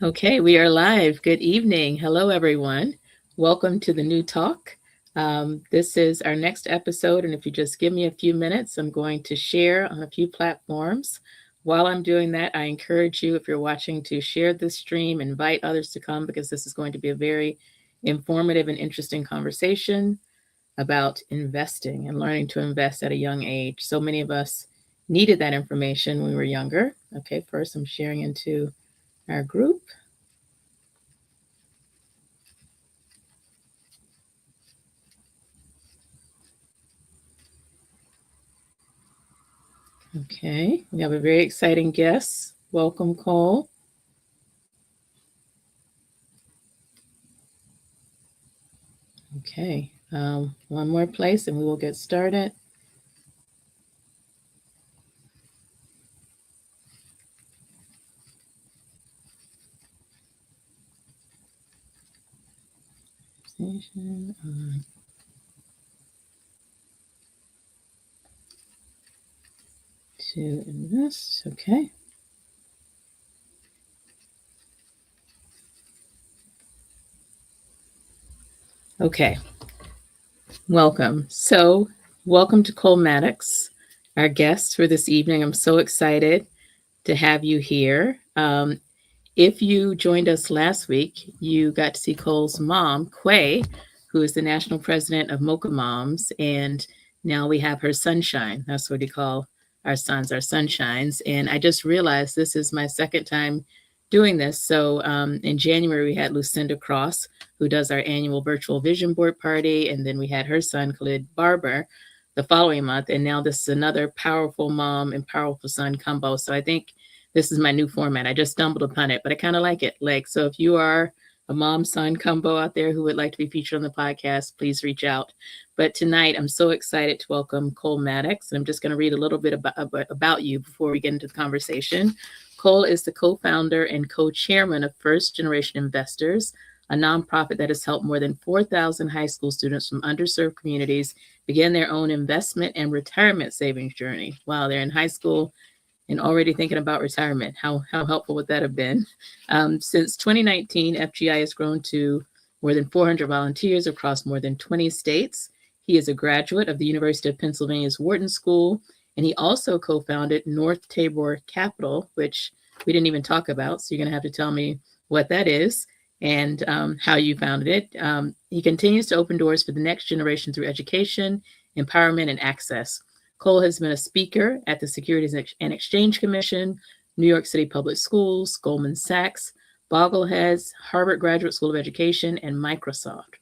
Okay, we are live. Good evening. Hello, everyone. Welcome to the new talk. This is our next episode, and if you just give me a few minutes, I'm going to share on a few platforms. While I'm doing that, I encourage you, if you're watching, to share this stream, invite others to come because this is going to be a very informative and interesting conversation about investing and learning to invest at a young age. So many of us needed that information when we were younger. Okay, first I'm sharing into our group. Okay, we have a very exciting guest. Welcome, Cole. Okay, one more place and we will get started. To invest, okay. Okay, welcome. So, welcome to Cole Mattox, our guest for this evening. I'm so excited to have you here. If you joined us last week, you got to see Cole's mom, Quay, who is the national president of Mocha Moms, and now we have her Sunshine. That's what we call our sons, our sunshines. And I just realized this is my second time doing this. So in January, we had Lucinda Cross, who does our annual virtual vision board party. And then we had her son, Khalid Barber, the following month. And now this is another powerful mom and powerful son combo. So I think this is my new format. I just stumbled upon it, but I kind of like it. Like, so if you are a mom son combo out there who would like to be featured on the podcast, please reach out. But tonight, I'm so excited to welcome Cole Mattox. And I'm just going to read a little bit about you before we get into the conversation. Cole is the co-founder and co-chairman of First Generation Investors, a nonprofit that has helped more than 4,000 high school students from underserved communities begin their own investment and retirement savings journey while they're in high school and already thinking about retirement. How helpful would that have been? Since 2019, FGI has grown to more than 400 volunteers across more than 20 states. He is a graduate of the University of Pennsylvania's Wharton School, and he also co-founded North Tabor Capital, which we didn't even talk about. So you're going to have to tell me what that is and how you founded it. He continues to open doors for the next generation through education, empowerment, and access. Cole has been a speaker at the Securities and Exchange Commission, New York City Public Schools, Goldman Sachs, Boggleheads, Harvard Graduate School of Education, and Microsoft.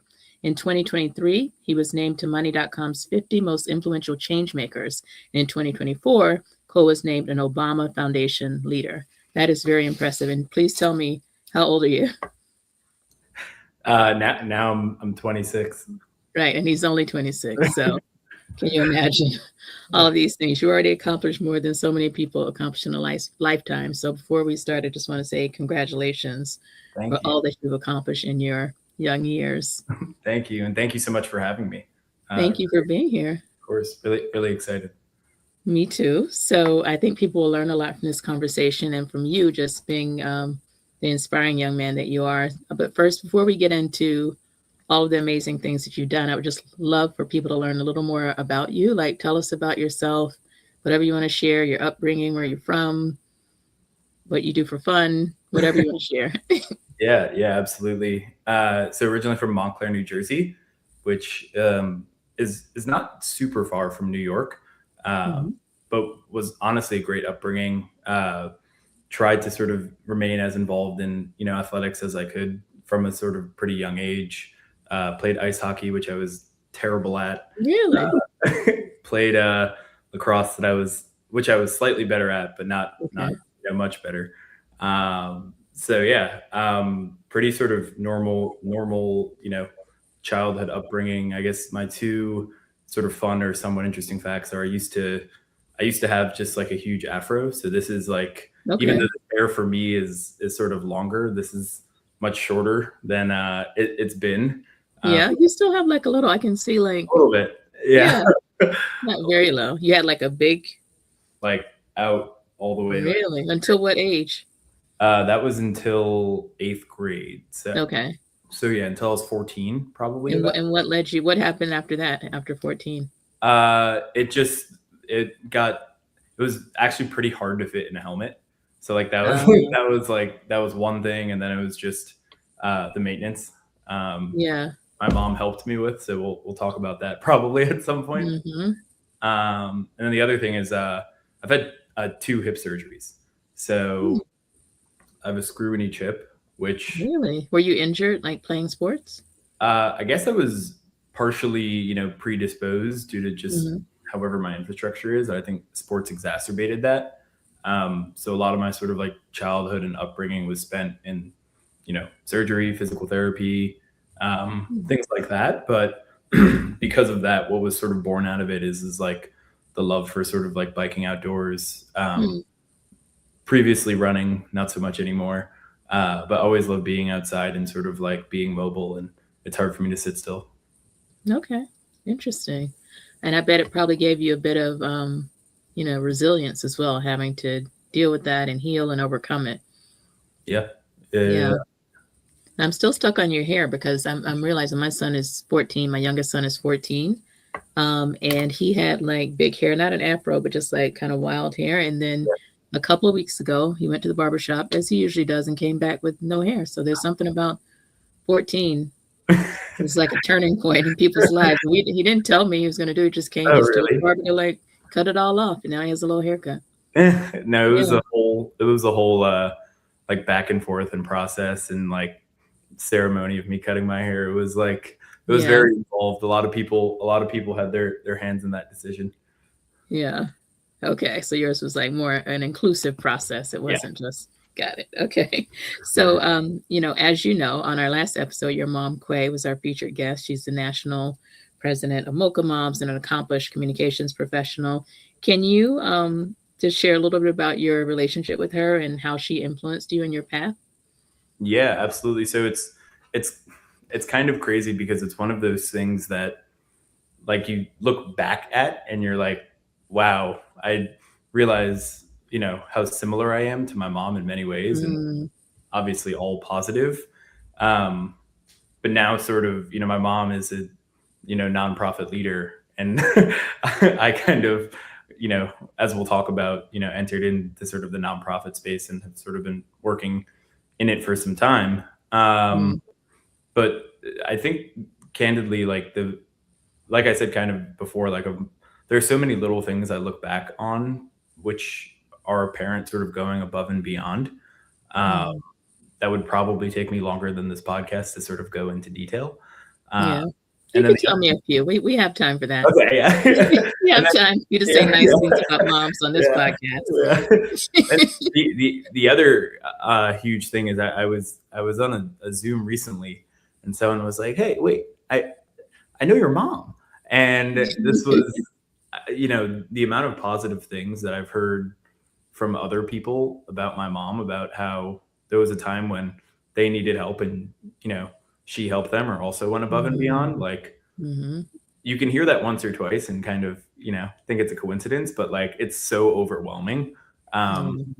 In 2023, he was named to Money.com's 50 most influential changemakers. And in 2024, Cole was named an Obama Foundation leader. That is very impressive. And please tell me, how old are you? Now I'm 26. Right, and he's only 26, so can you imagine all of these things? You already accomplished more than so many people accomplish in a lifetime. So before we start, I just want to say congratulations for all that you've accomplished in your young years. Thank you, and thank you so much for having me. Thank you for being here. Of course, really excited. Me too. So I think people will learn a lot from this conversation and from you just being the inspiring young man that you are. But first, before we get into all of the amazing things that you've done, I would just love for people to learn a little more about you. Like, tell us about yourself, whatever you want to share, your upbringing, where you're from, what you do for fun, whatever you want to share. Yeah, absolutely. So originally from Montclair, New Jersey, which is not super far from New York, but was honestly a great upbringing. Tried to sort of remain as involved in athletics as I could from a sort of pretty young age. Played ice hockey, which I was terrible at. Really? Played lacrosse, which I was slightly better at, but not much better. So yeah, pretty sort of normal, childhood upbringing. I guess my two sort of fun or somewhat interesting facts are I used to have just like a huge afro. So this is like, even though the hair for me is sort of longer, this is much shorter than it's been. Yeah, you still have like a little, I can see like a little bit. Yeah. Not very low. You had like a big, like out all the way. Really? Until what age? That was until 8th grade. Okay. So yeah, until I was 14, probably And about. what led you? What happened after that? After 14? It just it was actually pretty hard to fit in a helmet. So like that was Uh, that was one thing, and then it was just the maintenance. Um, yeah. my mom helped me with, so we'll talk about that probably at some point. Mm-hmm. And then the other thing is I've had 2 hip surgeries. So I have a screw in each hip, which Really? Were you injured, like playing sports? I guess I was partially, predisposed due to just Mm-hmm. however my infrastructure is. I think sports exacerbated that. So a lot of my sort of like childhood and upbringing was spent in, surgery, physical therapy, things like that. But because of that, what was sort of born out of it is like the love for sort of like biking outdoors. Hmm. Previously running, not so much anymore. But always love being outside and sort of like being mobile, and it's hard for me to sit still. Okay. Interesting. And I bet it probably gave you a bit of, resilience as well, having to deal with that and heal and overcome it. Yeah. Yeah. Uh, I'm still stuck on your hair because I'm realizing my son is 14. My youngest son is 14. And he had like big hair, not an afro, but just like kind of wild hair. And then a couple of weeks ago, he went to the barber shop as he usually does and came back with no hair. So there's something about 14. It's like a turning point in people's lives. He didn't tell me he was going to do it. Just came, oh, just told the really? barber to like cut it all off. And now he has a little haircut. No, Yeah. it was a whole like back and forth and process and like ceremony of me cutting my hair. It was like it was Yeah. very involved. A lot of people had their hands in that decision. Yeah. Okay. So yours was like more an inclusive process. It Yeah. wasn't just got it. Okay. So Right. as you know, on our last episode, your mom Quay was our featured guest. She's the national president of Mocha Moms and an accomplished communications professional. Can you just share a little bit about your relationship with her and how she influenced you in your path? Yeah, absolutely. So it's it's kind of crazy because it's one of those things that like you look back at and you're like, wow, I realize, how similar I am to my mom in many ways, and Mm, obviously all positive. Um, but now sort of, my mom is a, nonprofit leader, and I kind of, you know, as we'll talk about, entered into sort of the nonprofit space and have sort of been working in it for some time. mm, But I think candidly, like I said kind of before, there's so many little things I look back on which are apparent sort of going above and beyond. Uh, mm. that would probably take me longer than this podcast to sort of go into detail. Uh, Yeah. You and then could tell me a few. We have time for that. okay, yeah, We and have then time for you to say yeah, nice things about moms on this yeah, podcast. yeah. And the other huge thing is I was on a Zoom recently, and someone was like, "Hey, wait, I know your mom," and this was the amount of positive things that I've heard from other people about my mom, about how there was a time when they needed help and she helped them or also went above and beyond. Like Mhm. you can hear that once or twice and kind of think it's a coincidence, but like it's so overwhelming. um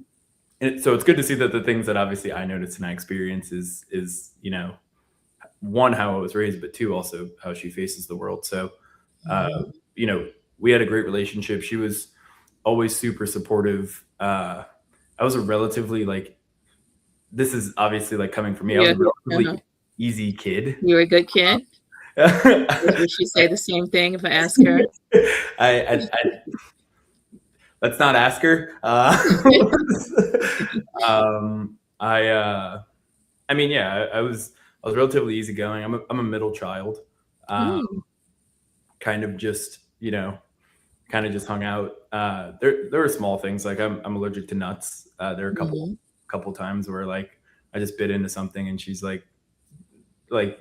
Mm, so it's good to see that the things that obviously I noticed and I experience is one, how I was raised, but two, also how she faces the world. So uh mhm. you know we had a great relationship. She was always super supportive. I was a relatively like, this is obviously like coming from me, I was Yeah, a uh-huh. relatively easy kid. You were a good kid? Would she say the same thing if I ask her? I let's not ask her. I mean, yeah, I was relatively easygoing. I'm a middle child. Um, Mm, kind of just kind of just hung out. There were small things like I'm allergic to nuts. There are a mhm. couple times where like I just bit into something and she's like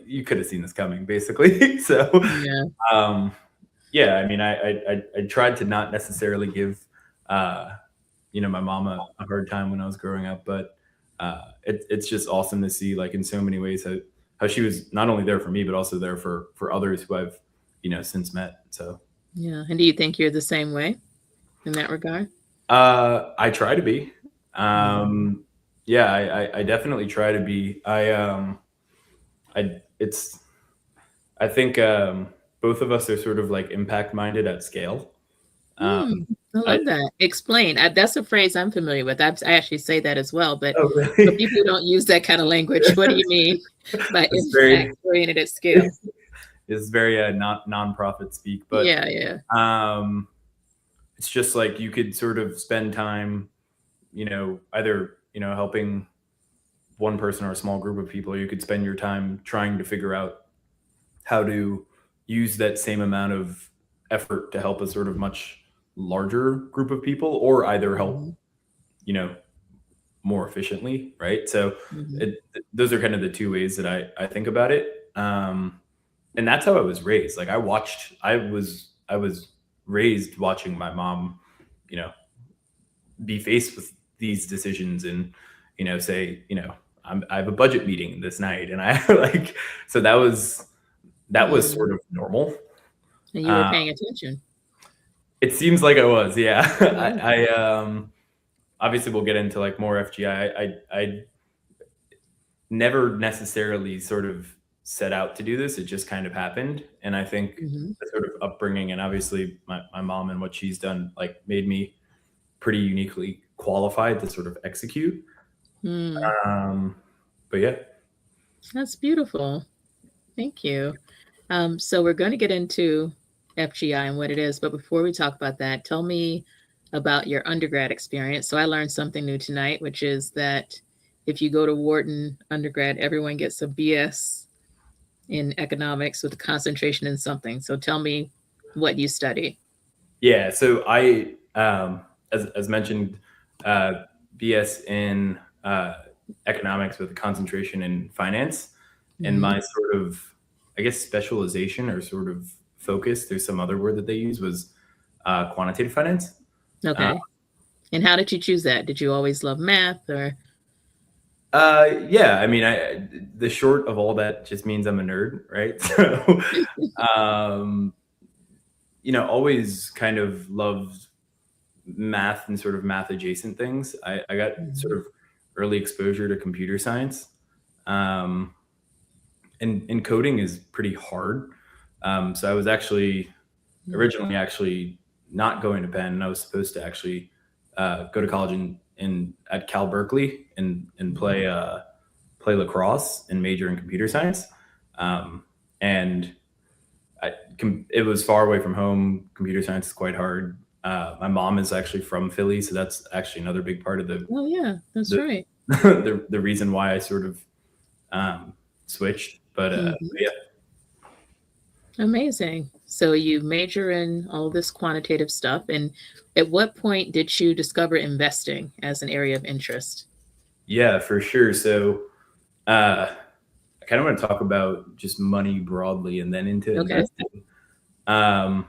you could have seen this coming, basically. So Yeah, um, yeah, I mean, I tried to not necessarily give uh, my mom a hard time when I was growing up, but it's just awesome to see like in so many ways how she was not only there for me but also there for others who I've since met. So yeah. And do you think you're the same way in that regard? I try to be. Mhm. Um, Yeah, I definitely try to be. I it's I think both of us are sort of like impact minded at scale. Hmm, I I love that. Explain. That's a phrase I'm familiar with. I actually say that as well, but Oh, for really? people who don't use that kind of language, what do you mean by It's impact very oriented at scale? it's very not nonprofit speak, but Yeah, yeah. um, it's just like you could sort of spend time, either helping one person or a small group of people, or you could spend your time trying to figure out how to use that same amount of effort to help a sort of much larger group of people, or either help Hmm. you know more efficiently, right? So Hmm. it, those are kind of the two ways that I think about it. And that's how I was raised. Like I was raised watching my mom, you know, be faced with these decisions and, say, I have a budget meeting this night, and I like, so that was Hmm. sort of normal. And you were Uh, paying attention. it seems like I was, yeah. Yeah. I obviously we'll get into like more FGI. I never necessarily sort of set out to do this. It just kind of happened. And I think Hmm. the sort of upbringing and obviously my mom and what she's done like made me pretty uniquely qualified to sort of execute. Hmm. Um, but yeah. That's beautiful. Thank you. So we're going to get into FGI and what it is, but before we talk about that, tell me about your undergrad experience. So I learned something new tonight, which is that if you go to Wharton undergrad, everyone gets a BS in economics with a concentration in something. So tell me what you study. Yeah. So as mentioned, uh, BS in economics with a concentration in finance. And Hmm. my sort of, I guess, specialization or sort of focus, there's some other word that they use, was quantitative finance. Uh, Okay. And how did you choose that? Did you always love math or? yeah, I mean, the short of all that just means I'm a nerd, right? So, um, always kind of loved math and sort of math adjacent things. I got Mhm. sort of early exposure to computer science. Um, and coding is pretty hard. So I was actually originally actually not going to Penn. I was supposed to actually go to college in at Cal Berkeley and Mhm. play lacrosse and major in computer science. Um, and it was far away from home. Computer science is quite hard. My mom is actually from Philly, so that's actually another big part of the Oh, yeah, that's the right. the reason why I sort of um, switched. But Mhm. yeah, Amazing. So you major in all this quantitative stuff. And at what point did you discover investing as an area of interest? yeah, for sure. So I kind of want to talk about just money broadly and then into Okay. investing. Um,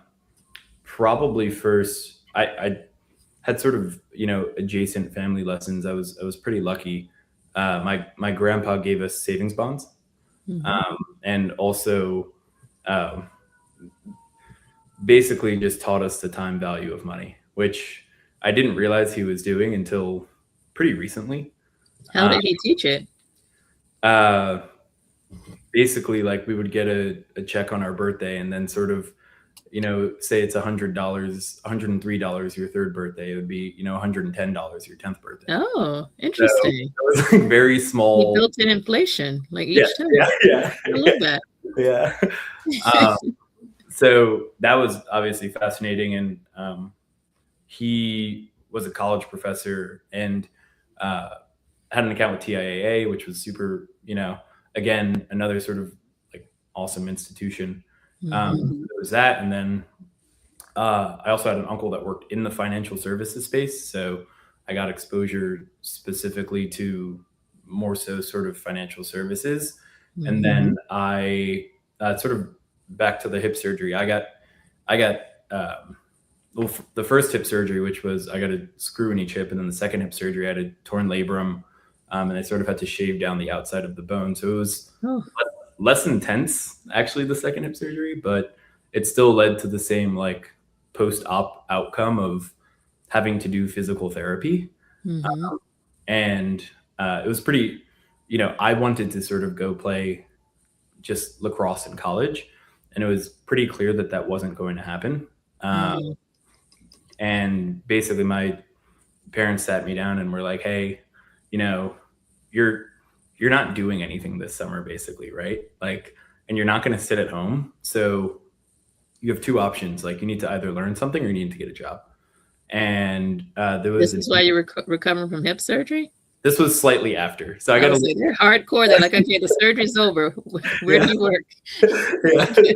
Probably first, I had sort of adjacent family lessons. I was pretty lucky. My grandpa gave us savings bonds, Hmm. and also um, basically just taught us the time value of money, which I didn't realize he was doing until pretty recently. How Uh, did he teach it? uh, Basically, like we would get a check on our birthday, and then sort of say it's $100, $103 your third birthday, it would be $110 your 10th birthday. Oh, So interesting. it was like very He small. built in inflation like Yeah, each time. yeah, yeah, I yeah, love that. yeah. Um, so that was obviously fascinating, and he was a college professor and uh, had an account with TIAA, which was super. Again, another sort of like awesome institution. Hmm. There was that, and then I also had an uncle that worked in the financial services space, so I got exposure specifically to more so sort of financial services. And Hmm. then I sort of back to the hip surgery. I got the first hip surgery, which was I got a screw in each hip, and then the second hip surgery I had a torn labrum, and I sort of had to shave down the outside of the bone. So it was Oh. less intense actually the second hip surgery, but it still led to the same like post-op outcome of having to do physical therapy. Hmm. And it was pretty, I wanted to sort of go play just lacrosse in college, and it was pretty clear that that wasn't going to happen. Mm. And basically, my parents sat me down and were like, "Hey, you know, you're you're not doing anything this summer, basically, right? Like, and you're not going to sit at home. So you have two options. Like, you need to either learn something or you need to get a job." And there was This is why you're recovering from hip surgery? this was slightly after, so I I got a was like, they're hardcore. They're like, okay, the surgery's over. Where do you work? yeah.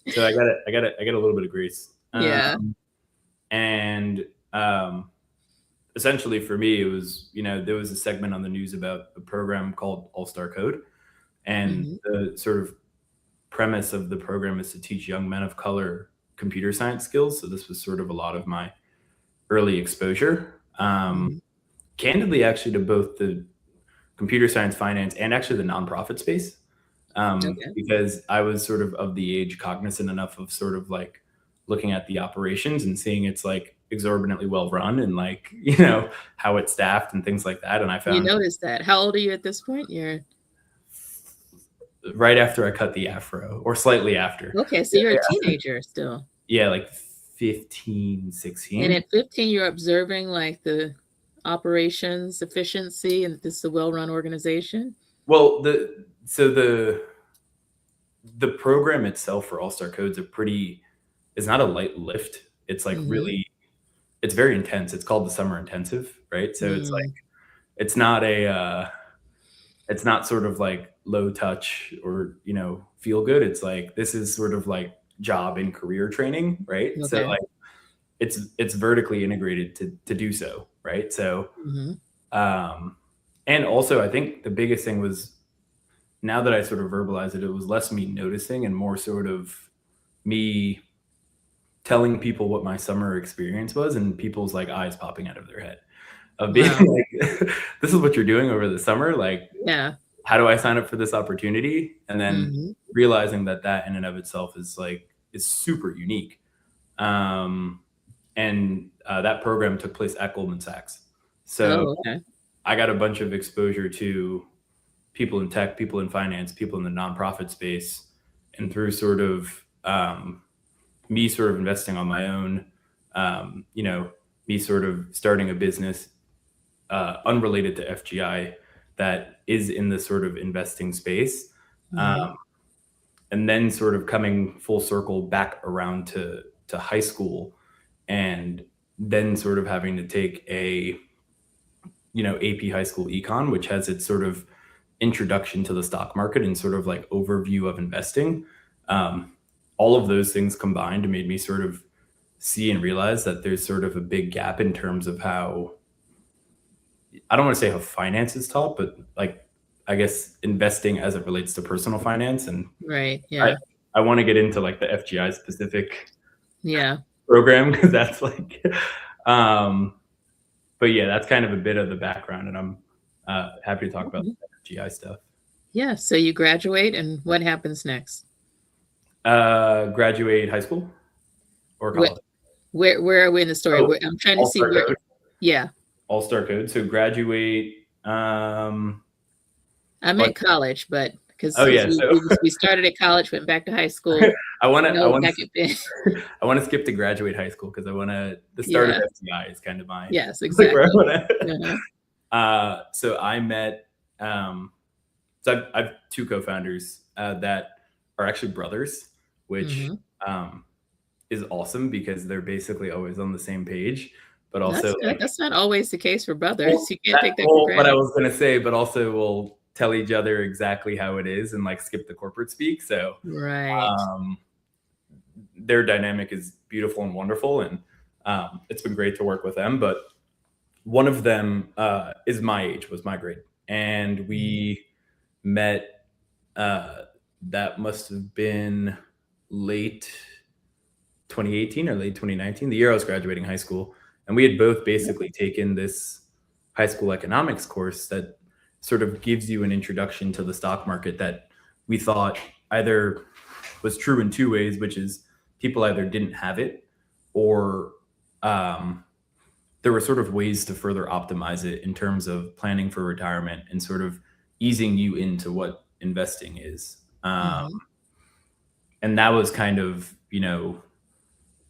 So I got a little bit of grace. Yeah. And essentially for me, it was, there was a segment on the news about a program called All-Star Code. And Mm-hmm. the sort of premise of the program is to teach young men of color computer science skills. So this was sort of a lot of my early exposure. Mm-hmm. Candidly, actually, to both the computer science, finance, and actually the nonprofit space. Okay. Because I was sort of the age cognizant enough of sort of like looking at the operations and seeing it's like exorbitantly well run and like, how it's staffed and things like that. And I You found noticed that. How old are you at this point? You're right after I cut the afro or slightly after. okay. So Yeah, you're a yeah. teenager still. Yeah, like 15, And 16. at 15, you're observing like the operations efficiency and this is a well-run organization. Well, the program itself for All Star Codes is not a light lift. It's like Mm-hmm. really, it's very intense. It's called the Summer Intensive, right? So it's like Mm. it's not it's not sort of like low touch or feel good. It's like this is sort of like job and career training, right? So Okay. like it's vertically integrated to do so, right? So Mm-hmm. um, and also I think the biggest thing was, now that I sort of verbalize it, it was less me noticing and more sort of me telling people what my summer experience was and people's like eyes popping out of their head of being Wow. like, this is what you're doing over the summer. Like, Yeah. how do I sign up for this opportunity? And then Mm-hmm. realizing that that in and of itself is super unique. Um, and that program took place at Goldman Sachs. So Oh, okay. I got a bunch of exposure to people in tech, people in finance, people in the nonprofit space, and through sort of me sort of investing on my own, me sort of starting a business unrelated to FGI that is in the sort of investing space, Mm-hmm. um, and then sort of coming full circle back around to high school, and then sort of having to take a AP high school econ, which has its sort of introduction to the stock market and sort of like overview of investing. Um, all of those things combined made me sort of see and realize that there's sort of a big gap in terms of how, I don't want to say how finance is taught, but like, I guess investing as it relates to personal finance. And Right. I, Yeah. I want to get into like the FGI specific Yeah. program because that's like, um, but yeah, that's kind of a bit of the background, and I'm happy to talk about Mhm. the FGI stuff. Yeah. So you graduate, and what happens next? Graduate high school or Where college? where are we in the story? Oh, I'm trying to All see Star where. Code. Yeah. All Star Code. So graduate. I Like, meant college, but oh because yeah. we, So we started at college, went back to high school. I want to. I No, want back at to. I want to skip to graduate high school because I want to. The start of yeah. FTI is kind of my Yes, like where I exactly. want to. Uh-huh. So I met. I've two co-founders that are actually brothers, which Mm-hmm. is awesome because they're basically always on the same page, but That's also good. like, That's not always the case for well, brothers. You can't that's take that for what I granted. was gonna say, but also we'll tell each other exactly how it is and like skip the corporate speak. So Right. um, their dynamic is beautiful and wonderful, and it's been great to work with them. But one of them is my age, was my grade, and Mhm. we met. Uh, that must have been late 2018 or late 2019, the year I was graduating high school. And we had both basically taken this high school economics course that sort of gives you an introduction to the stock market that we thought either was true in two ways, which is people either didn't have it or um, there were sort of ways to further optimize it in terms of planning for retirement and sort of easing you into what investing is. Hmm. And that was kind of,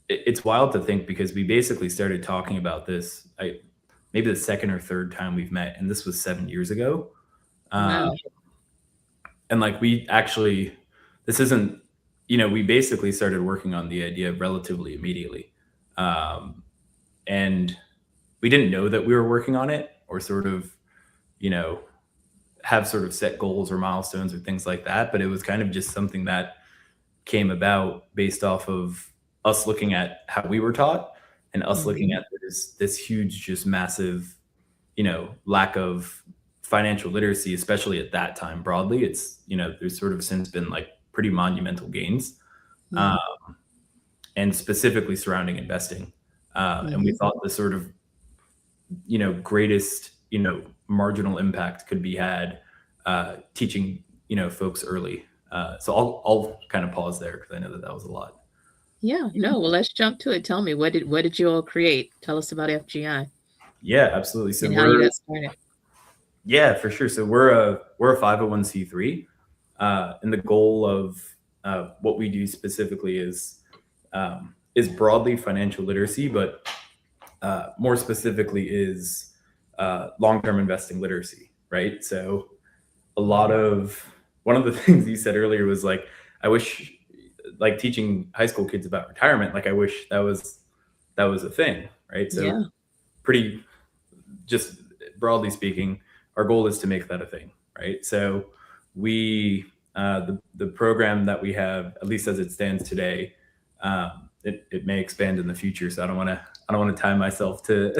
it's wild to think because we basically started talking about this, maybe the second or third time we've met, and this was 7 years ago. Uh, Wow. and like we actually, this isn't, we basically started working on the idea relatively immediately. Um, and we didn't know that we were working on it or sort of, you know, have sort of set goals or milestones or things like that. But it was kind of just something that came about based off of us looking at how we were taught and us looking Hmm. at this huge, just massive, lack of financial literacy, especially at that time broadly. It's, there's sort of since been like pretty monumental gains, uh, Yeah. and specifically surrounding investing. And we Hmm. thought the sort of, greatest, marginal impact could be had teaching, folks early. So I'll kind of pause there because I know that that was a lot. Yeah. No. Well, let's jump to it. Tell me, what did you all create? Tell us about FGI Yeah, absolutely. So and how you got started. yeah, for sure. So we're a 501(c)(3), and the goal of what we do specifically is broadly financial literacy, but more specifically is long-term investing literacy, right? So a lot of one of the things you said earlier was like, I wish, like teaching high school kids about retirement, like I wish that was a thing, right? So Yeah. pretty, just broadly speaking, our goal is to make that a thing, right? So we, the program that we have, at least as it stands today, it may expand in the future. So I don't want to tie myself to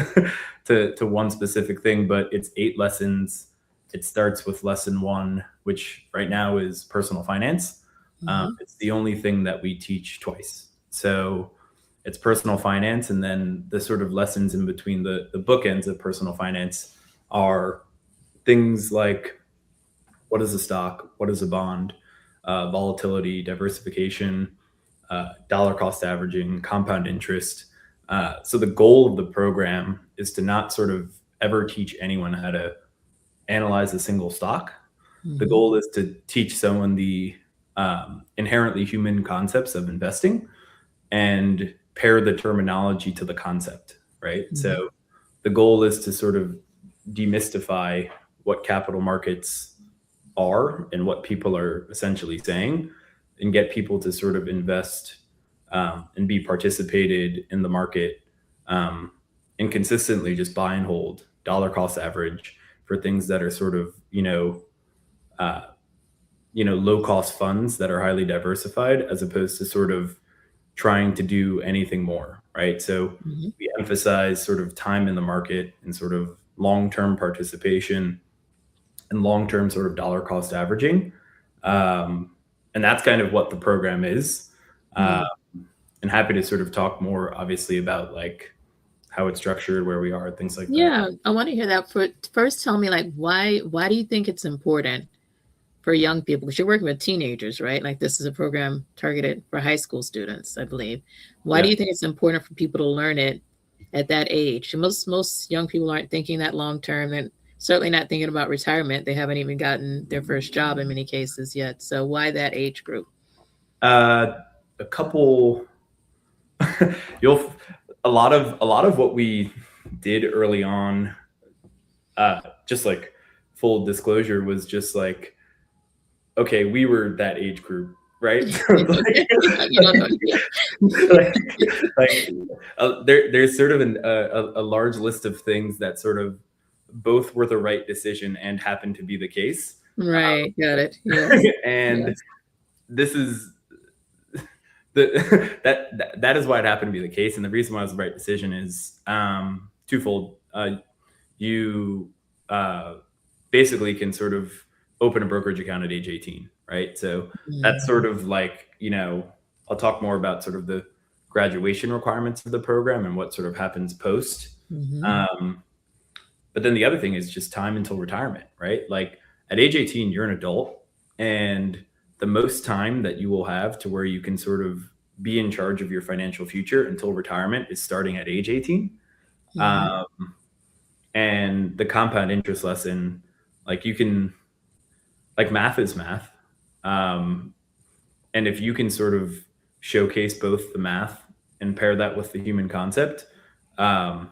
to one specific thing, but it's 8 lessons. It starts with lesson one, which right now is personal finance. Hmm. It's the only thing that we teach twice. So it's personal finance, and then the sort of lessons in between the bookends of personal finance are things like what is a stock, what is a bond, volatility, diversification, dollar cost averaging, compound interest. So the goal of the program is to not sort of ever teach anyone how to analyze a single stock. The Hmm. goal is to teach someone the inherently human concepts of investing and pair the terminology to the concept, right? Hmm. So the goal is to sort of demystify what capital markets are and what people are essentially saying and get people to sort of invest and be participated in the market, um, and consistently just buy and hold dollar cost average for things that are sort of, uh, low cost funds that are highly diversified as opposed to sort of trying to do anything more, right? So Hmm. we emphasize sort of time in the market and sort of long term participation and long term sort of dollar cost averaging. Um, and that's kind of what the program is. Uh, Yeah. and happy to sort of talk more, obviously, about like how it's structured, where we are, things like that. Yeah. I want to hear that. First, tell me, like, why do you think it's important for young people? Because you're working with teenagers, right? Like, this is a program targeted for high school students, I believe. Why do Yeah. you think it's important for people to learn it at that age? Most young people aren't thinking that long term, and certainly not thinking about retirement. They haven't even gotten their first job in many cases yet. So why that age group? Uh, a couple, you'll, a lot of what we did early on, just like full disclosure, was just like, okay, we were that age group, right? So You don't know. Yeah. like, like there's sort of a large list of things that sort of both were the right decision and happened to be the case. Right. Got it. Yes. And Yes. this is that is why it happened to be the case. And the reason why it was the right decision is twofold. You basically can sort of open a brokerage account at age 18, right? So that's Mhm. sort of like, I'll talk more about sort of the graduation requirements of the program and what sort of happens post. Mhm. Um, but then the other thing is just time until retirement, right? Like at age 18, you're an adult, and the most time that you will have to where you can sort of be in charge of your financial future until retirement is starting at age 18. Mm-hmm. And the compound interest lesson, like you can, like math is math. Um, and if you can sort of showcase both the math and pair that with the human concept, um,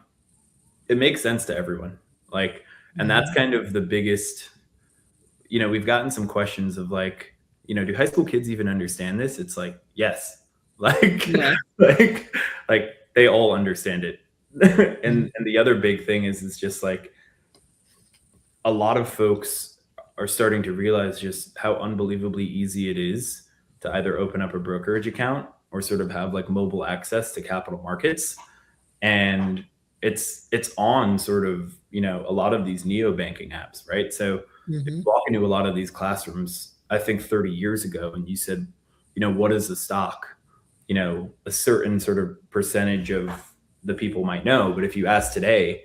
it makes sense to everyone. Like, and that's Mm-hmm. kind of the biggest, we've gotten some questions of like, do high school kids even understand this? It's like, yes, like, Yeah. like, like they all understand it. Mm-hmm. And the other big thing is, it's just like a lot of folks are starting to realize just how unbelievably easy it is to either open up a brokerage account or sort of have like mobile access to capital markets. And it's on sort of, a lot of these neo banking apps, right? So if Mm-hmm. you walk into a lot of these classrooms, I think 30 years ago, and you said, what is the stock? A certain sort of percentage of the people might know, but if you ask today,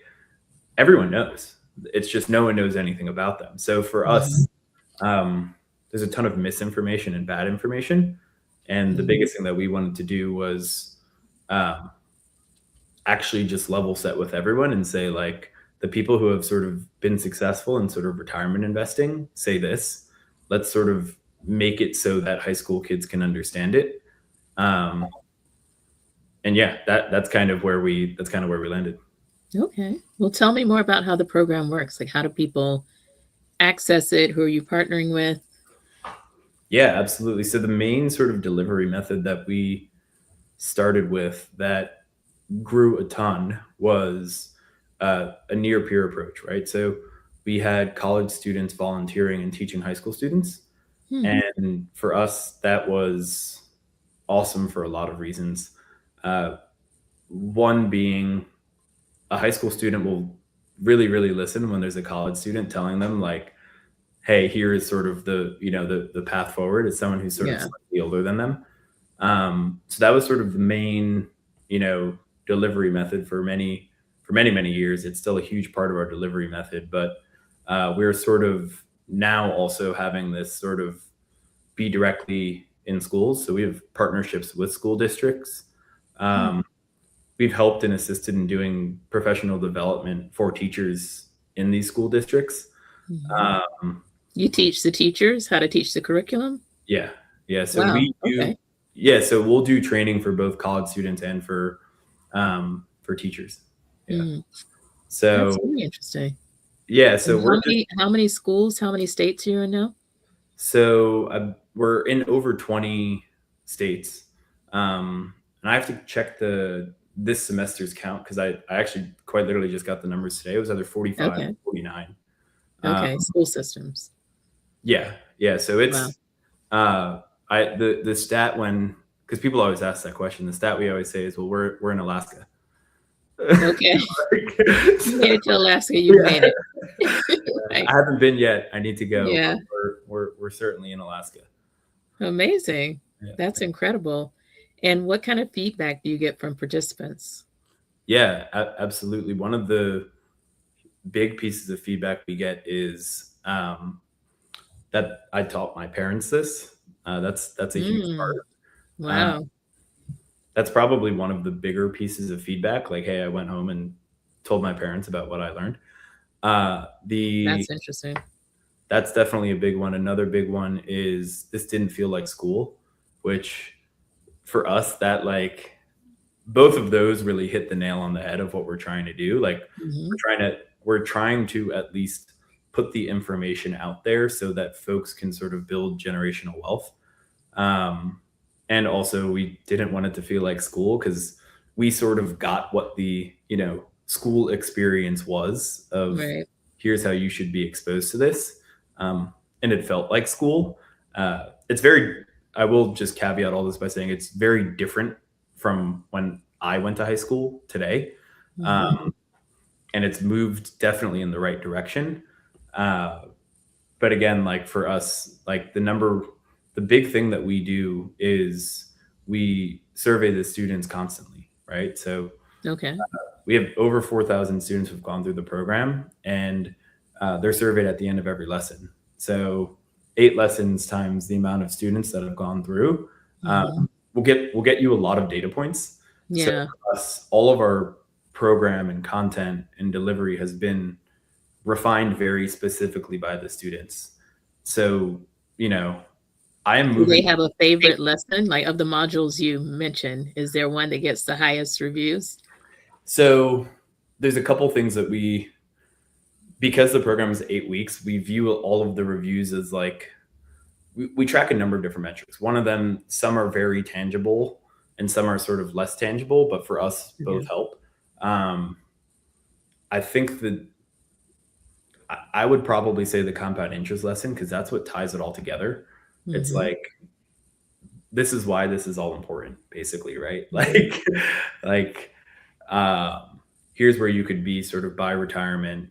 everyone knows. It's just no one knows anything about them. So for Mm-hmm. us, there's a ton of misinformation and bad information. And the Mm-hmm. biggest thing that we wanted to do was um, actually just level set with everyone and say, like, the people who have sort of been successful in sort of retirement investing say this. Let's sort of make it so that high school kids can understand it. Um, and yeah, that's kind of where we landed. Okay. Well, tell me more about how the program works. Like, how do people access it? Who are you partnering with? Yeah, absolutely. So the main sort of delivery method that we started with that grew a ton was a near peer approach, right? So we had college students volunteering and teaching high school students. Hmm. And for us, that was awesome for a lot of reasons. Uh, One being, a high school student will really, really listen when there's a college student telling them, like, hey, here is sort of the path forward. It's someone who's sort of Yeah. slightly older than them. So that was sort of the main, you know, delivery method for many, many years. It's still a huge part of our delivery method, but we're sort of now also having this sort of be directly in schools. So we have partnerships with school districts. Hmm. Um, we've helped and assisted in doing professional development for teachers in these school districts. Mm-hmm. Um, You teach the teachers how to teach the curriculum? yeah, yeah. So Wow. we do, Okay. yeah. So we'll do training for both college students and for teachers. Yeah. Mm. That's So really interesting. yeah. And So we're just how many schools, how many states are you in now? we're in over 20 states, and I have to check the this semester's count because I actually quite literally just got the numbers today. It was either 45 or Okay. 49. Okay. Um, School systems. yeah, yeah. So Wow. it's uh, the stat when because people always ask that question. The stat we always say is, well, we're in Alaska. Okay. Like, You so, made it to Alaska. You've yeah, made it. I Right. haven't been yet. I need to go, Yeah. but we're certainly in Alaska. Amazing. Yeah, That's incredible. And what kind of feedback do you get from participants? yeah, absolutely. One of the big pieces of feedback we get is that I taught my parents this. That's a huge Mm. part. Um, Wow. that's probably one of the bigger pieces of feedback. Like, hey, I went home and told my parents about what I learned. The That's interesting. That's definitely a big one. Another big one is this didn't feel like school, which for us, that like both of those really hit the nail on the head of what we're trying to do. Like Hmm. we're trying to at least put the information out there so that folks can sort of build generational wealth. Um, and also, we didn't want it to feel like school because we sort of got what the school experience was of Right. here's how you should be exposed to this, and it felt like school. It's very. I will just caveat all this by saying it's very different from when I went to high school today, Hmm. um, and it's moved definitely in the right direction. Uh, but again, like for us, like the big thing that we do is we survey the students constantly, right? So Okay. we have over 4,000 students who've gone through the program, and they're surveyed at the end of every lesson. So 8 lessons times the amount of students that have gone through, Hmm. we'll get you a lot of data points. So Yeah. for us, all of our program and content and delivery has been refined very specifically by the students. So, I am Do they moving. have a favorite lesson? Like of the modules you mentioned, is there one that gets the highest reviews? So there's a couple things that because the program is 8 weeks, we view all of the reviews as like, we track a number of different metrics. One of them, some are very tangible and some are sort of less tangible, but for us, both help. I think that I would probably say the compound interest lesson, because that's what ties it all together. It's like, this is why this is all important, basically, right? Like, here's where you could be sort of by retirement,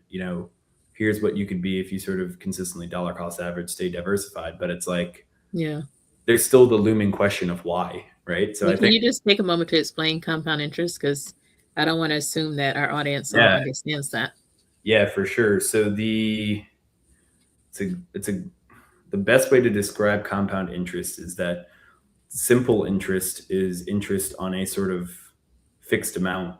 here's what you could be if you sort of consistently dollar cost average, stay diversified. But it's like, Yeah. there's still the looming question of why, right? So Well, I can think, you just take a moment to explain compound interest? Because I don't want to assume that our audience all understands that. Yeah, for sure. So the best way to describe compound interest is that simple interest is interest on a sort of fixed amount,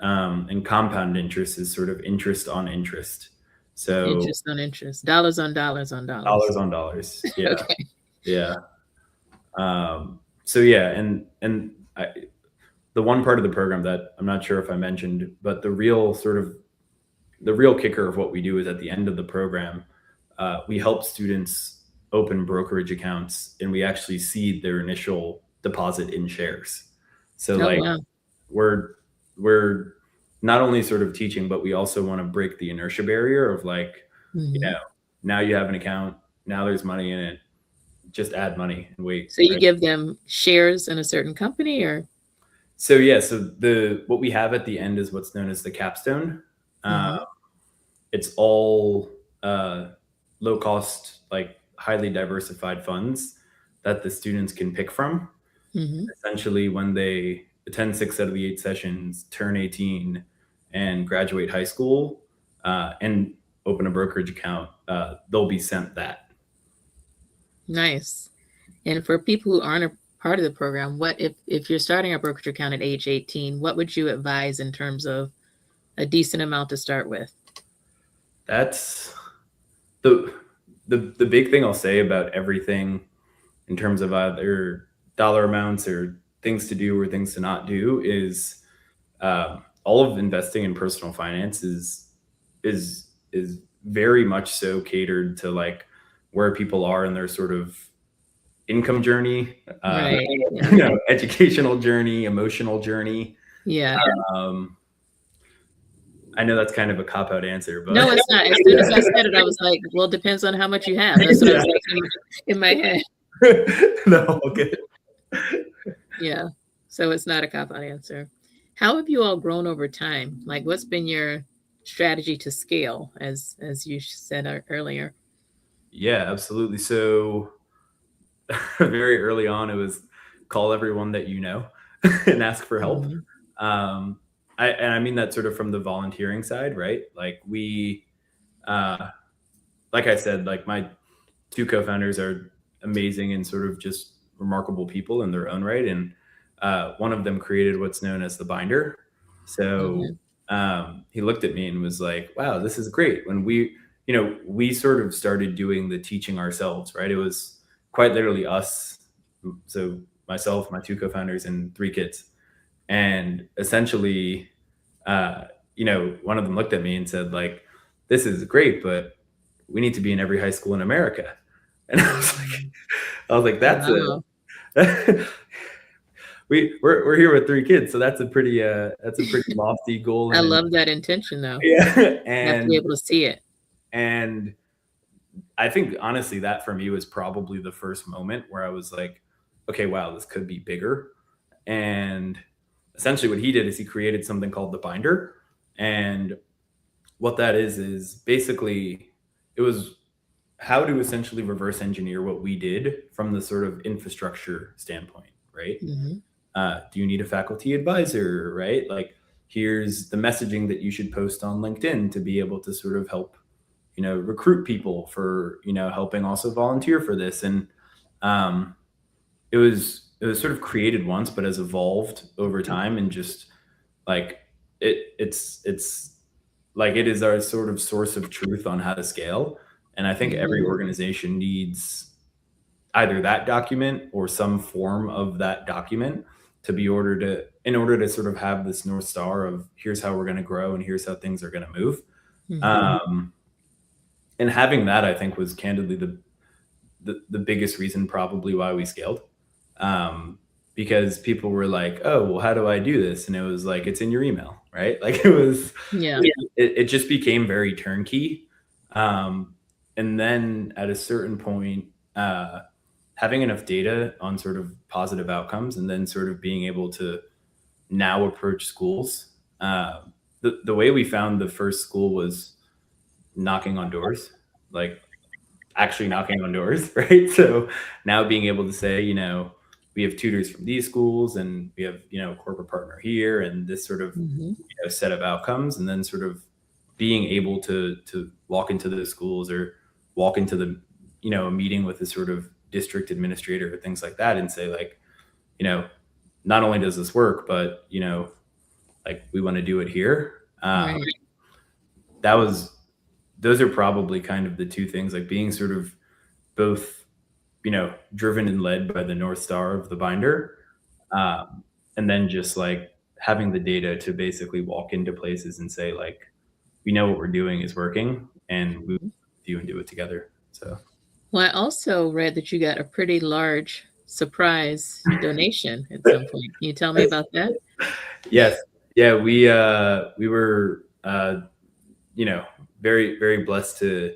and compound interest is sort of interest on interest. So interest on interest, dollars on dollars on dollars. Dollars on dollars. Yeah. Okay. Yeah. So yeah, and the one part of the program that I'm not sure if I mentioned, but the real kicker of what we do is at the end of the program, we help students open brokerage accounts, and we actually seed their initial deposit in shares. So wow. we're not only sort of teaching, but we also want to break the inertia barrier of like, now you have an account, now there's money in it, just add money and wait. So you give them shares in a certain company, or? So yeah, so what we have at the end is what's known as the capstone. It's all low cost, like highly diversified funds that the students can pick from. Essentially, when they attend 6 out of the 8 sessions, turn 18, and graduate high school, and open a brokerage account, they'll be sent that. Nice. And for people who aren't a part of the program, what if you're starting a brokerage account at age 18, what would you advise in terms of a decent amount to start with? That's the big thing I'll say about everything in terms of either dollar amounts or things to do or things to not do is, all of investing in personal finance is very much so catered to like where people are in their sort of income journey, Right. educational journey, emotional journey. Yeah. I know that's kind of a cop-out answer, but no, it's not. As soon as I said it, I was like, well, it depends on how much you have. That's what I was thinking in my head. No, okay. Yeah. So it's not a cop-out answer. How have you all grown over time? Like, what's been your strategy to scale, as you said earlier? Yeah, absolutely. So very early on, it was call everyone that you know and ask for help. I mean that sort of from the volunteering side, right? Like like I said, like my 2 co-founders are amazing and sort of just remarkable people in their own right. And one of them created what's known as the binder. So he looked at me and was like, wow, this is great. When we sort of started doing the teaching ourselves, right? It was quite literally us. So myself, my 2 co-founders, and 3 kids. And essentially, one of them looked at me and said, like, this is great, but we need to be in every high school in America. And I was like, that's we're here with 3 kids, so that's a pretty lofty goal. I love that intention, though. Yeah, and you have to be able to see it. And I think honestly, that for me was probably the first moment where I was like, okay, wow, this could be bigger. And essentially what he did is he created something called the binder. And what that is basically, it was how to essentially reverse engineer what we did from the sort of infrastructure standpoint, right? Do you need a faculty advisor, right? Like, here's the messaging that you should post on LinkedIn to be able to sort of help, recruit people for, helping also volunteer for this. And it was sort of created once, but has evolved over time, and just like it's like it is our sort of source of truth on how to scale. And I think every organization needs either that document or some form of that document to be ordered to in order to sort of have this North Star of here's how we're going to grow and here's how things are going to move. And having that, I think, was candidly the biggest reason probably why we scaled. Because people were like, oh, well, how do I do this? And it was like, it's in your email, right? Like it just became very turnkey. And then at a certain point, having enough data on sort of positive outcomes and then sort of being able to now approach schools. The way we found the first school was knocking on doors, like actually knocking on doors, right? So now being able to say, we have tutors from these schools and we have, a corporate partner here and this sort of set of outcomes, and then sort of being able to walk into the schools or walk into the, a meeting with a sort of district administrator or things like that and say like, not only does this work, but, like we want to do it here. Right. Those are probably kind of the two things, like being sort of both, driven and led by the North Star of the binder. And then just like having the data to basically walk into places and say like, we know what we're doing is working and we will do and do it together. So. Well, I also read that you got a pretty large surprise donation at some point. Can you tell me about that? Yes. Yeah. We were, very, very blessed to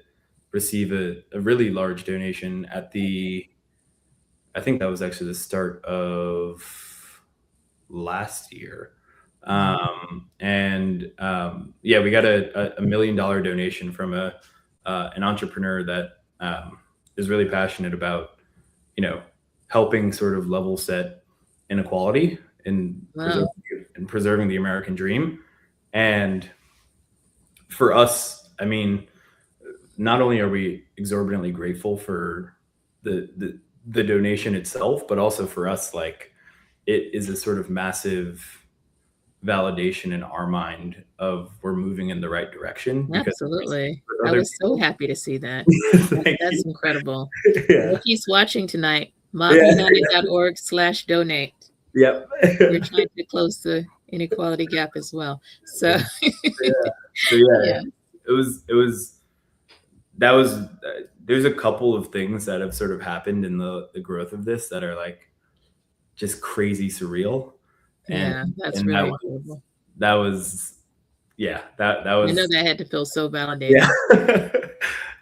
receive a really large donation at I think that was actually the start of last year. Yeah, we got a $1 million donation from an entrepreneur that is really passionate about, helping sort of level set inequality and preserving the American dream. And for us, I mean, not only are we exorbitantly grateful for the donation itself, but also for us, like it is a sort of massive validation in our mind of we're moving in the right direction. Absolutely. I was so happy to see that. That's incredible. Yeah. If he's watching tonight, mobunited.org/donate. Yep. We're trying to close the inequality gap as well. So yeah. There's a couple of things that have sort of happened in the growth of this that are like just crazy surreal. And that's really incredible. That was I know that had to feel so validating.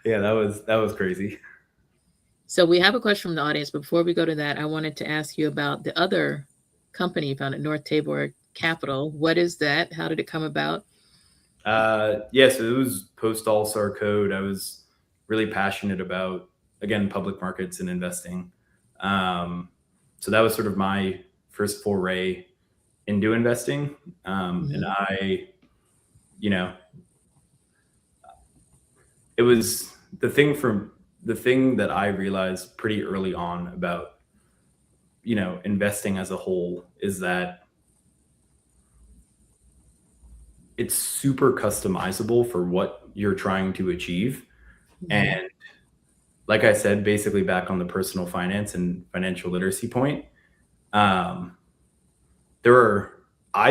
Yeah, that was crazy. So we have a question from the audience, but before we go to that, I wanted to ask you about the other company you founded, North Tabor Capital. What is that? How did it come about? So it was post All-Star Code. I was really passionate about, again, public markets and investing. So that was sort of my first foray into investing. And I, it was the thing that I realized pretty early on about, investing as a whole is that it's super customizable for what you're trying to achieve. And like I said, basically back on the personal finance and financial literacy point, I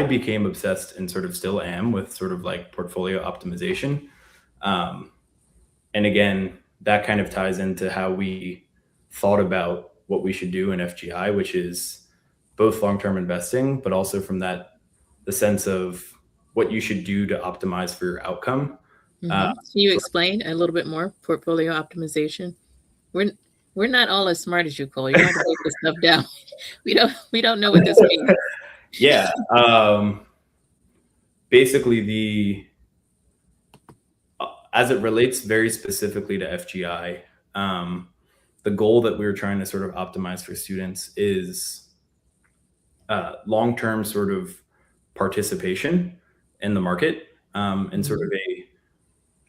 became obsessed and sort of still am with sort of like portfolio optimization. And again, that kind of ties into how we thought about what we should do in FGI, which is both long-term investing, but also from the sense of what you should do to optimize for your outcome. Can you explain a little bit more portfolio optimization? We're not all as smart as you, Cole. You have to break this stuff down. We don't know what this means. Yeah. Basically, as it relates very specifically to FGI, the goal that we're trying to sort of optimize for students is long-term sort of participation in the market, and sort of a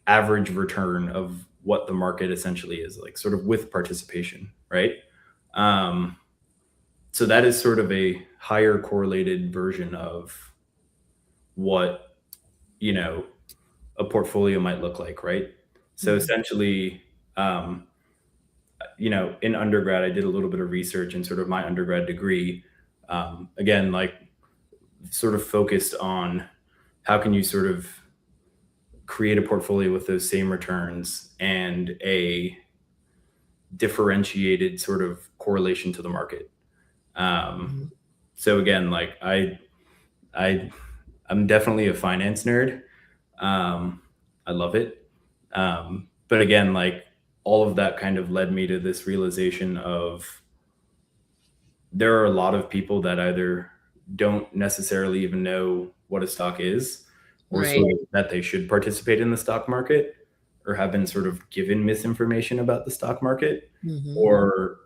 average return of what the market essentially is, like sort of with participation, right? So that is sort of a higher correlated version of what a portfolio might look like, right? So essentially, in undergrad, I did a little bit of research in sort of my undergrad degree. Again, like sort of focused on how can you sort of create a portfolio with those same returns and a differentiated sort of correlation to the market. So again, like I'm definitely a finance nerd. I love it. But again, like all of that kind of led me to this realization of there are a lot of people that either don't necessarily even know what a stock is or Right. sort of that they should participate in the stock market or have been sort of given misinformation about the stock market or,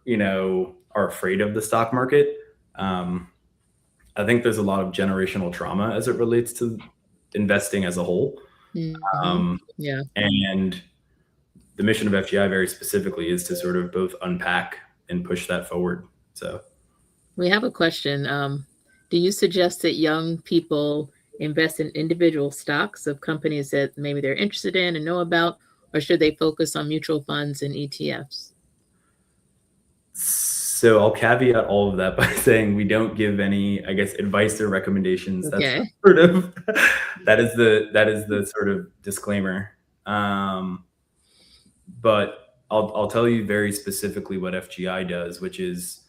are afraid of the stock market. I think there's a lot of generational trauma as it relates to investing as a whole. Yeah. And the mission of FGI very specifically is to sort of both unpack and push that forward. So We have a question. Do you suggest that young people invest in individual stocks of companies that maybe they're interested in and know about, or should they focus on mutual funds and ETFs? So I'll caveat all of that by saying we don't give any, I guess, advice or recommendations. That's Okay. sort of that is the sort of disclaimer. But I'll tell you very specifically what FGI does, which is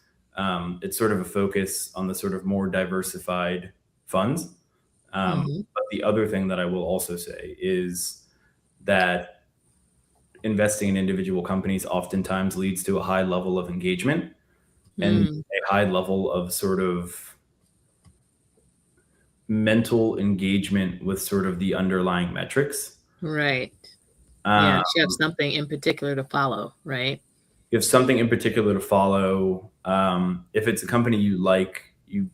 it's sort of a focus on the sort of more diversified funds. But the other thing that I will also say is that investing in individual companies oftentimes leads to a high level of engagement and a high level of sort of mental engagement with sort of the underlying metrics. Right. Yeah. Um, You have something in particular to follow, right? you have something in particular to follow. If it's a company you like, you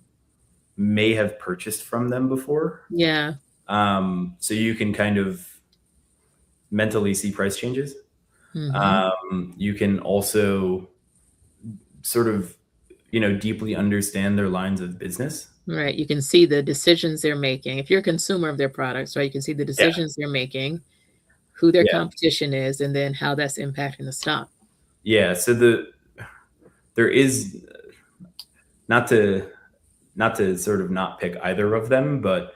may have purchased from them before. Yeah. So you can kind of mentally see price changes. You can also sort of, deeply understand their lines of business. Right. You can see the decisions they're making. If you're a consumer of their products, right, you can see the Yeah. decisions they're making, who their Yeah. competition is, and then how that's impacting the stock. Yeah. So there is not to sort of not pick either of them, but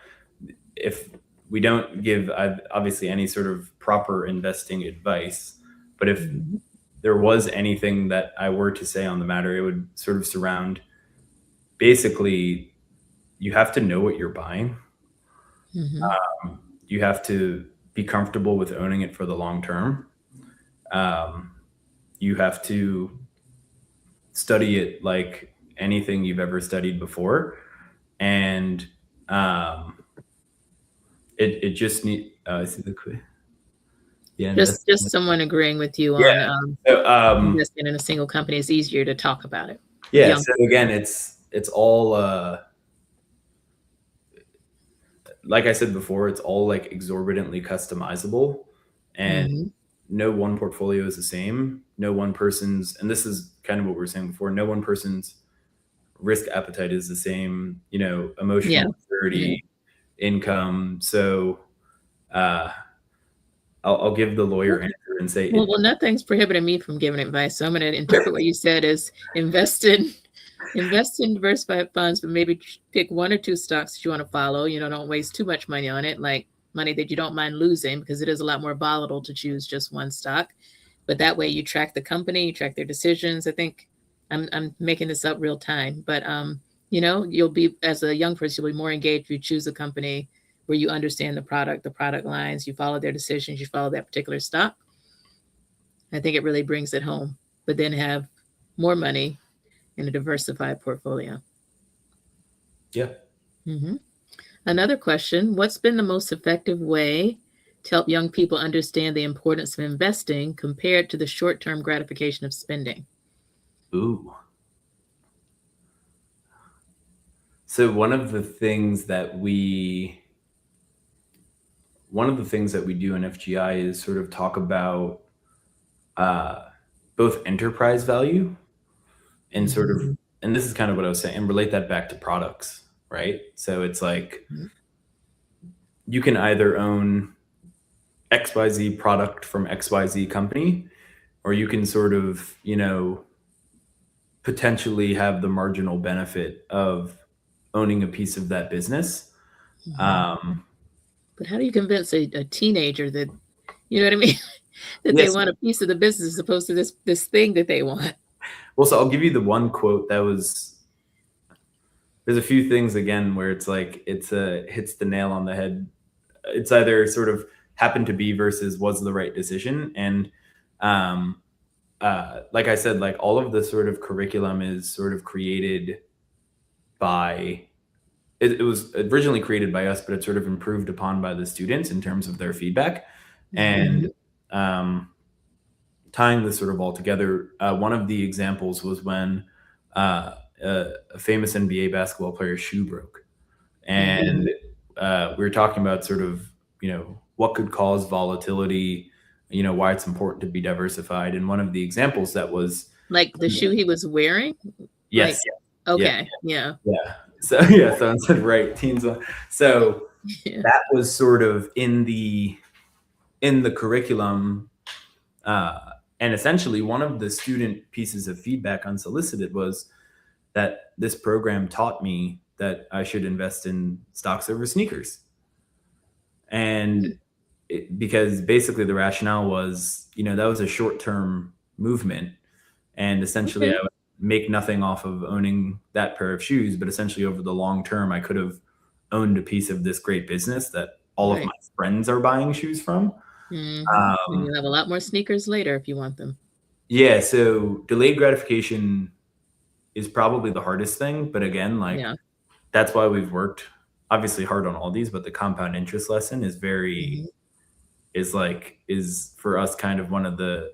if we don't give obviously any sort of proper investing advice, but if there was anything that I were to say on the matter, it would sort of surround basically you have to know what you're buying. You have to be comfortable with owning it for the long term. You have to study it like anything you've ever studied before. And it just need I see the quiz. Yeah, Just someone agreeing with you yeah. on So, investing in a single company is easier to talk about it. yeah. Young. So again, it's all like I said before, it's all like exorbitantly customizable, and no one portfolio is the same. No one person's, and this is kind of what we were saying before. No one person's risk appetite is the same. Emotional Yeah. maturity, income. So, I'll give the lawyer answer and say Well, nothing's prohibiting me from giving advice. So I'm going to interpret what you said as invest in diversified funds, but maybe pick one or two stocks that you want to follow. Don't waste too much money on it, like money that you don't mind losing, because it is a lot more volatile to choose just one stock. But that way you track the company, you track their decisions. I think I'm making this up real time, but you'll be, as a young person, you'll be more engaged if you choose a company where you understand the product lines, you follow their decisions, you follow that particular stock. I think it really brings it home, but then have more money in a diversified portfolio. yeah. Another question: what's been the most effective way to help young people understand the importance of investing compared to the short-term gratification of spending? Ooh. So one of the things that we do in FGI is sort of talk about both enterprise value and sort of, and this is kind of what I was saying, and relate that back to products, right? So it's like you can either own XYZ product from XYZ company, or you can sort of, potentially have the marginal benefit of owning a piece of that business. Mhm. Um, But how do you convince a teenager that, you know what I mean, that they yes. want a piece of the business as opposed to this thing that they want? Well, so I'll give you the one quote that was. There's a few things again where it's like hits the nail on the head. It's either sort of happened to be versus was the right decision, and um, like I said, like all of the sort of curriculum is sort of created by it was originally created by us, but it's sort of improved upon by the students in terms of their feedback. Mhm. And um, tying this sort of all together, one of the examples was when a famous NBA basketball player's shoe broke. And Mhm. we were talking about sort of, what could cause volatility, why it's important to be diversified. And one of the examples that was, Like the shoe he was wearing? Like, yes, yeah, okay, yeah. yeah. So yeah, so instead, right, teens. So Yeah. that was sort of in the curriculum, uh, and essentially one of the student pieces of feedback unsolicited was that this program taught me that I should invest in stocks over sneakers. And because basically the rationale was, that was a short term movement. And essentially, Okay, I would make nothing off of owning that pair of shoes. But essentially, over the long term, I could have owned a piece of this great business that all of my right. friends are buying shoes from. Mhm. And Um, you'll have a lot more sneakers later if you want them. yeah. So delayed gratification is probably the hardest thing. But again, like Yeah. that's why we've worked obviously hard on all these. But the compound interest lesson is Mhm. is for us kind of one of the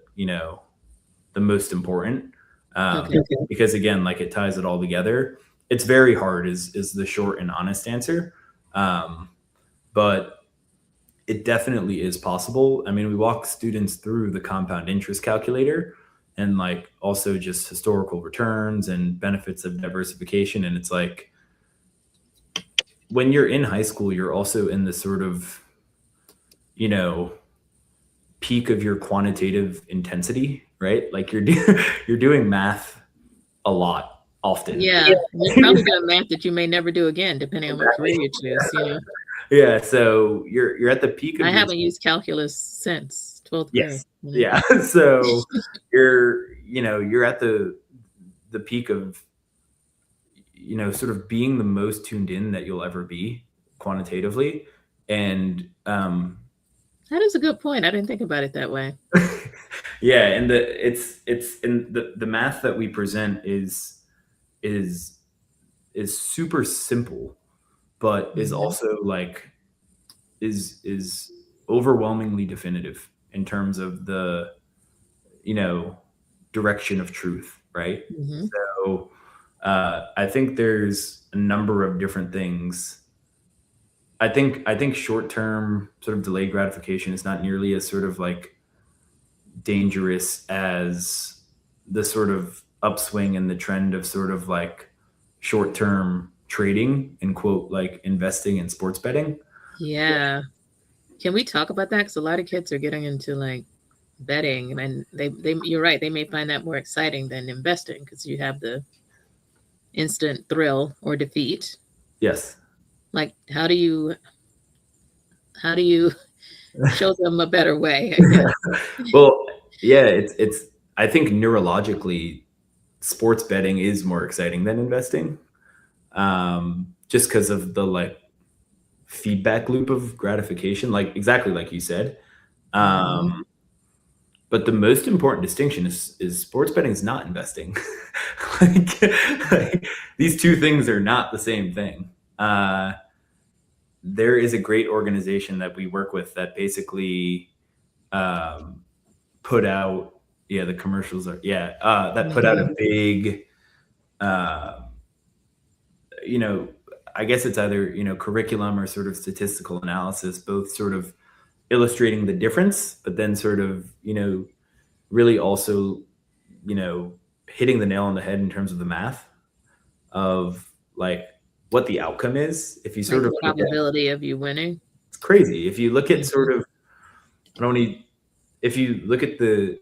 most important, Okay. because again, like it ties it all together. It's very hard is the short and honest answer, um, but it definitely is possible. I mean, we walk students through the compound interest calculator and like also just historical returns and benefits of diversification, and it's like when you're in high school you're also in the sort of you know peak of your quantitative intensity, right? Like you're doing math a lot often. Yeah. And you're probably doing math that you may never do again, depending on what career Exactly. you choose, you know. Yeah, so you're at the peak I of your. haven't used calculus since 12th grade, Yes. you know. Yeah. So you're at the peak of sort of being the most tuned in that you'll ever be quantitatively. And That is a good point. I didn't think about it that way. yeah, and it's and the math that we present is is super simple, but is Mhm. also like is overwhelmingly definitive in terms of the you know direction of truth, right? Mhm. So I think there's a number of different things. I think short term sort of delayed gratification is not nearly as sort of like dangerous as the sort of upswing and the trend of sort of like short term trading and quote like investing in sports betting. Yeah. Can we talk about that? Because a lot of kids are getting into like betting, and they you're right, they may find that more exciting than investing because you have the instant thrill or defeat. Yes. Like, how do you show them a better way, I guess? Well, yeah, it's I think neurologically sports betting is more exciting than investing. Just because of the like feedback loop of gratification, like exactly like you said. Mhm. Um, but the most important distinction is sports betting is not investing. like, like these two things are not the same thing. There is a great organization that we work with that basically um, put out the commercials are that put out Mhm. a big uh, you know I guess it's either curriculum or sort of statistical analysis, both sort of illustrating the difference but then sort of really also you know hitting the nail on the head in terms of the math of like what the outcome is if you Like sort the of look at probability of you winning. crazy. If you look at Mhm. sort of, I don't need, if you look at the,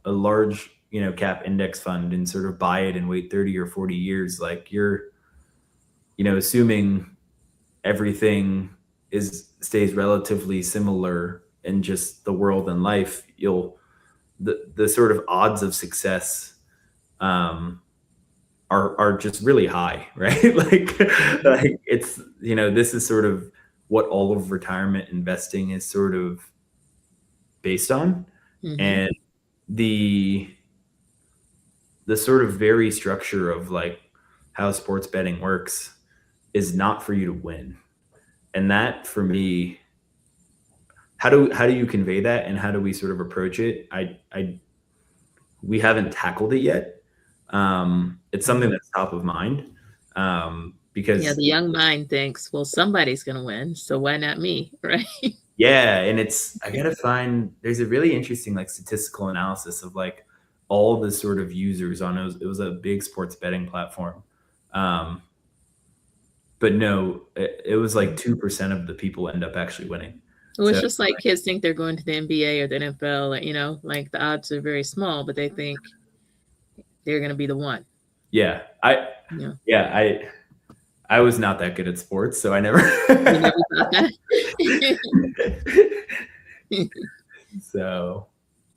a large, cap index fund and sort of buy it and wait 30 or 40 years, like you're, assuming everything is stays relatively similar in just the world and life, the sort of odds of success um, are just really high, right? Mhm. Like it's this is sort of what all of retirement investing is sort of based on, Mhm. and the the sort of very structure of like how sports betting works is not for you to win, and that for me, how do you convey that, and how do we sort of approach it? I We haven't tackled it yet. It's something Mhm. that's top of mind, Yeah, because the young mind thinks, well, somebody's going to win, so why not me, right? yeah, and it's I gotta find there's a really interesting like statistical analysis of like all the sort of users on it was a big sports betting platform. Um, but no, it was like 2% of the people end up actually winning. Well, it's So just like kids think they're going to the NBA or the NFL, like, like the odds are very small, but they think they're going to be the one. yeah, Yeah. yeah, I was not that good at sports, so I never. You never thought that? So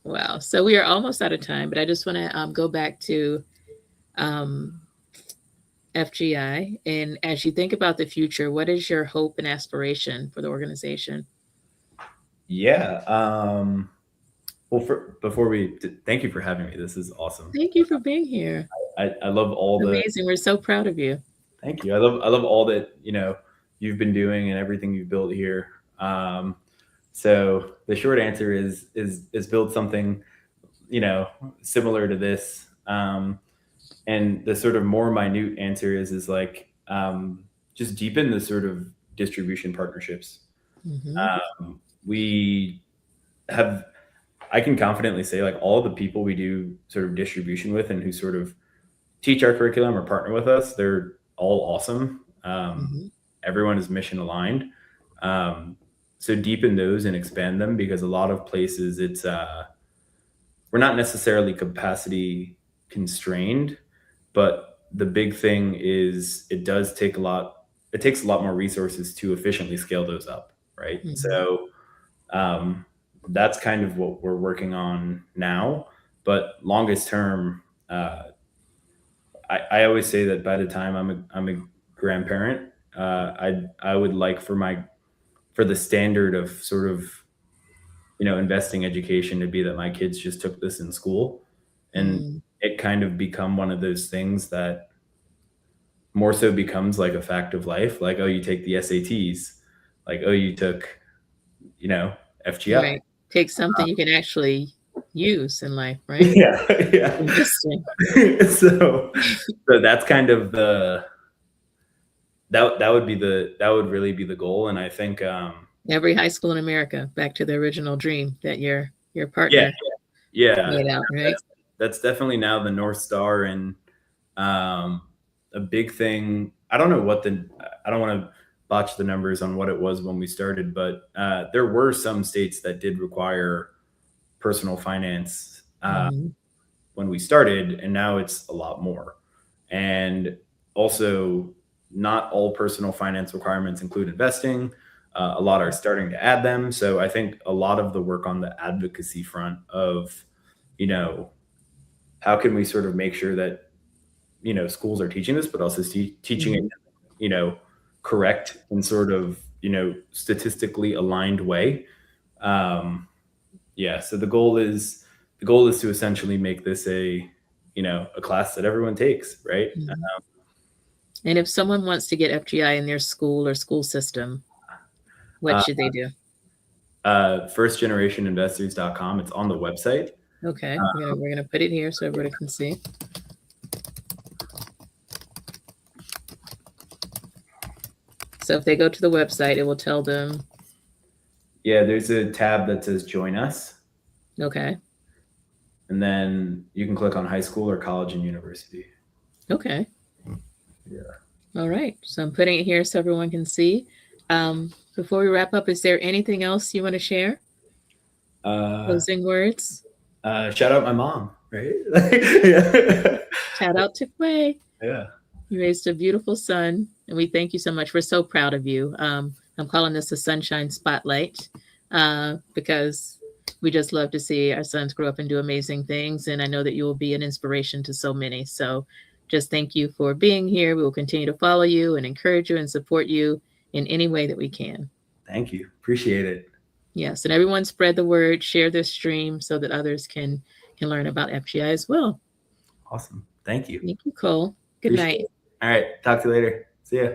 Wow. So we are almost out of time, but I just want to go back to um, FGI. And as you think about the future, what is your hope and aspiration for the organization? yeah, well, before thank you for having me. This is awesome. Thank you for being here. I love all the Amazing. We're so proud of you. thank you. I love all that you've been doing and everything you've built here. So the short answer is build something similar to this. And the sort of more minute answer is like just deepen the sort of distribution partnerships. Hmm. We have I can confidently say like all the people we do sort of distribution with and who sort of teach our curriculum or partner with us, they're all awesome. Hmm. Everyone is mission aligned. Um, so deepen those and expand them, because a lot of places we're not necessarily capacity constrained, but the big thing is it takes a lot more resources to efficiently scale those up, right? Hmm. So um, that's kind of what we're working on now. But longest term, I always say that by the time I'm a grandparent, I would like for the standard of sort of investing education to be that my kids just took this in school, and Mm. it kind of become one of those things that more so becomes like a fact of life. Like, oh, you take the SATs, like, oh, you took you know FGI. Right. Take something you can actually use in life, right? Yeah, yeah. Investing. so so that's kind of that would really be the goal, and I think Every high school in America, back to the original dream that your yeah, partner yeah, laid out, right? that's definitely now the North Star. And um, a big thing. I don't want to botch the numbers on what it was when we started, but there were some states that did require personal finance Hmm. when we started, and now it's a lot more. And also, not all personal finance requirements include investing. A lot are starting to add them. So I think a lot of the work on the advocacy front of, you know, how can we sort of make sure that schools are teaching this, but also teaching it, Hmm. you know, correct and sort of statistically aligned way. Um, yeah. So the goal is to essentially make this a class that everyone takes, right? Hmm. And if someone wants to get FGI in their school or school system, what Uh, should they do? firstgenerationinvestors.com. It's on the website. Okay, we're gonna put it here so everybody can see. So if they go to the website, it will tell them, Yeah, there's a tab that says join us, okay, and then you can click on high school or college and university. okay, Yeah. all right. So I'm putting it here so everyone can see. Um, Before we wrap up, is there anything else you want to share? Closing words? Shout out my mom, right? Yeah. Shout out to Quay. Yeah. You raised a beautiful son, and we thank you so much. We're so proud of you. I'm calling this a sunshine spotlight because we just love to see our sons grow up and do amazing things. And I know that you will be an inspiration to so many. So just thank you for being here. We will continue to follow you and encourage you and support you in any way that we can. Thank you. Appreciate it. Yes, and everyone spread the word, share this stream so that others can learn about FGI as well. Awesome. Thank you. Thank you, Cole. Good Appreciate night. it. All right. Talk to you later. See ya.